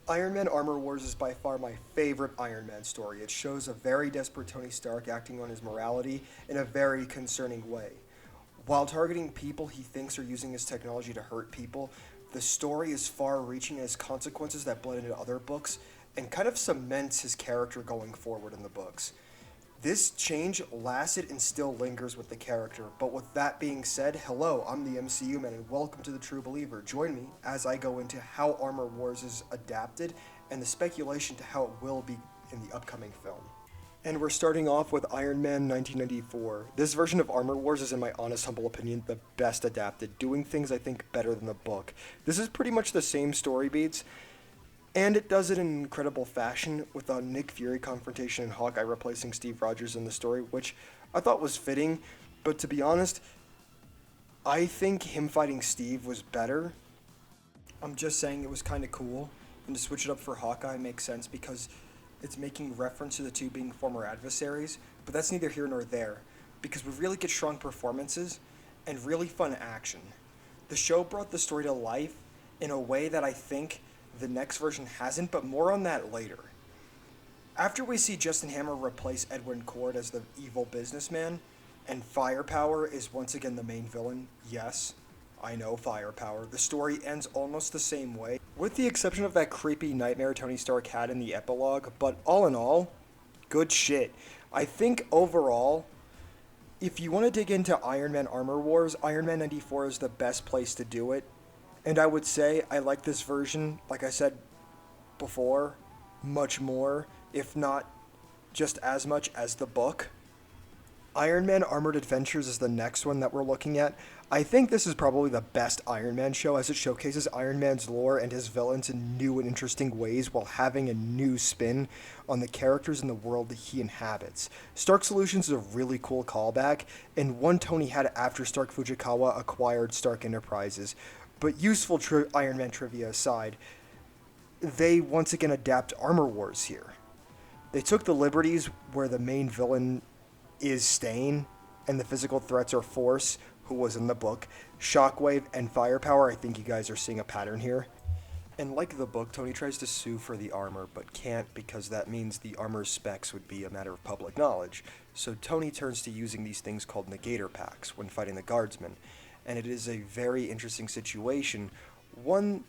Iron Man Armor Wars is by far my favorite Iron Man story. It shows a very desperate Tony Stark acting on his morality in a very concerning way. While targeting people he thinks are using his technology to hurt people, the story is far reaching in its consequences that blend into other books and kind of cements his character going forward in the books. This change lasted and still lingers with the character, but with that being said, hello, I'm the MCU man and welcome to the True Believer. Join me as I go into how Armor Wars is adapted and the speculation to how it will be in the upcoming film. And we're starting off with Iron Man 1994. This version of Armor Wars is, in my honest, humble opinion, the best adapted, doing things I think better than the book. This is pretty much the same story beats, and it does it in incredible fashion with a Nick Fury confrontation and Hawkeye replacing Steve Rogers in the story, which I thought was fitting. But to be honest, I think him fighting Steve was better. I'm just saying it was kind of cool. And to switch it up for Hawkeye makes sense because it's making reference to the two being former adversaries. But that's neither here nor there because we really get strong performances and really fun action. The show brought the story to life in a way that I think the next version hasn't, but more on that later. After we see Justin Hammer replace Edwin Cord as the evil businessman, and Firepower is once again the main villain, yes, I know Firepower, the story ends almost the same way, with the exception of that creepy nightmare Tony Stark had in the epilogue, but all in all, good shit. I think overall, if you want to dig into Iron Man Armor Wars, Iron Man 94 is the best place to do it. And I would say I like this version, like I said before, much more, if not just as much as the book. Iron Man Armored Adventures is the next one that we're looking at. I think this is probably the best Iron Man show as it showcases Iron Man's lore and his villains in new and interesting ways while having a new spin on the characters and the world that he inhabits. Stark Solutions is a really cool callback, and one Tony had after Stark Fujikawa acquired Stark Enterprises. But useful Iron Man trivia aside, they once again adapt Armor Wars here. They took the liberties where the main villain is Stain and the physical threats are Force, who was in the book, Shockwave, and Firepower. I think you guys are seeing a pattern here. And like the book, Tony tries to sue for the armor, but can't because that means the armor's specs would be a matter of public knowledge. So Tony turns to using these things called negator packs when fighting the guardsmen. And it is a very interesting situation, one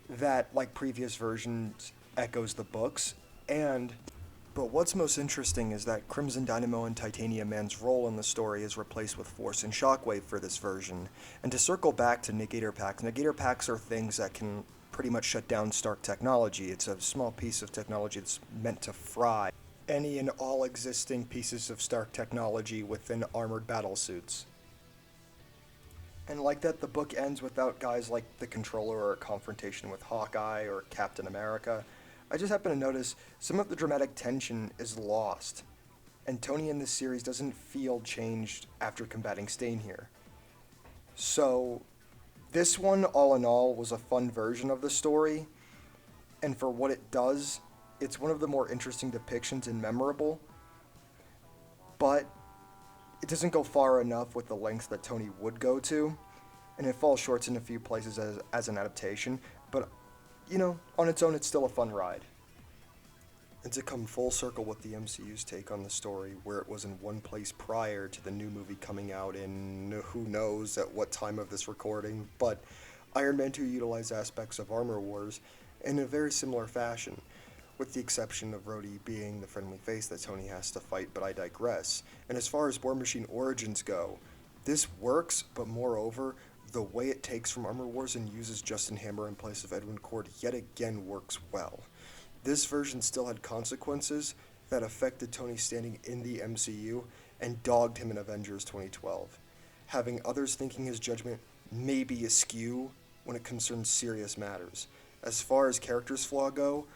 that, like previous versions, echoes the books, but what's most interesting is that Crimson Dynamo and Titanium Man's role in the story is replaced with Force and Shockwave for this version. And to circle back to Negator Packs are things that can pretty much shut down Stark technology. It's a small piece of technology that's meant to fry any and all existing pieces of Stark technology within armored battlesuits. And like that, the book ends without guys like the Controller or a confrontation with Hawkeye or Captain America. I just happen to notice some of the dramatic tension is lost, and Tony in this series doesn't feel changed after combating Stain here. So, this one, all in all, was a fun version of the story, and for what it does, it's one of the more interesting depictions and memorable, but it doesn't go far enough with the lengths that Tony would go to, and it falls short in a few places as an adaptation, but, on its own, it's still a fun ride. And to come full circle with the MCU's take on the story, where it was in one place prior to the new movie coming out in who knows at what time of this recording, but Iron Man 2 utilized aspects of Armor Wars in a very similar fashion, with the exception of Rhodey being the friendly face that Tony has to fight, but I digress. And as far as War Machine Origins go, this works, but moreover, the way it takes from Armor Wars and uses Justin Hammer in place of Edwin Cord yet again works well. This version still had consequences that affected Tony's standing in the MCU and dogged him in Avengers 2012, having others thinking his judgment may be askew when it concerns serious matters. As far as characters flaw go,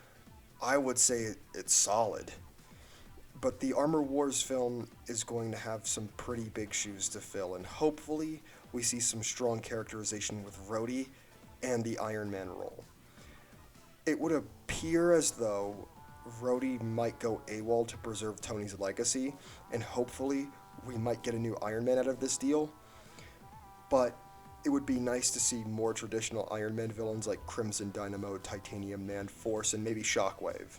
I would say it's solid. But the Armor Wars film is going to have some pretty big shoes to fill, and hopefully we see some strong characterization with Rhodey and the Iron Man role. It would appear as though Rhodey might go AWOL to preserve Tony's legacy, and hopefully we might get a new Iron Man out of this deal. But it would be nice to see more traditional Iron Man villains like Crimson Dynamo, Titanium Man, Force, and maybe Shockwave.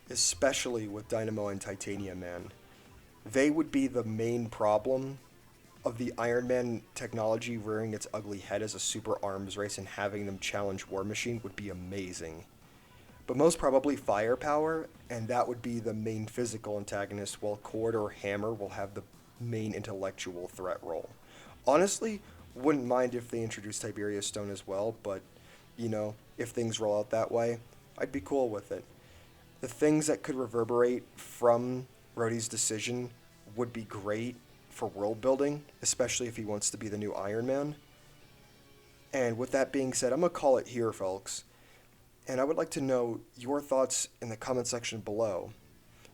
Especially with Dynamo and Titanium Man. They would be the main problem of the Iron Man technology rearing its ugly head as a super arms race, and having them challenge War Machine would be amazing. But most probably Firepower, and that would be the main physical antagonist, while Cord or Hammer will have the main intellectual threat role. Honestly, wouldn't mind if they introduced Tiberius Stone as well, but, if things roll out that way, I'd be cool with it. The things that could reverberate from Rhodey's decision would be great for world building, especially if he wants to be the new Iron Man. And with that being said, I'm going to call it here, folks. And I would like to know your thoughts in the comment section below.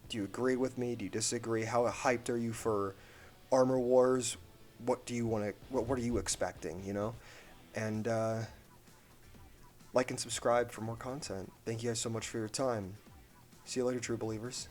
Do you agree with me? Do you disagree? How hyped are you for Armor Wars? What do you want to? What are you expecting? And like and subscribe for more content. Thank you guys so much for your time. See you later, true believers.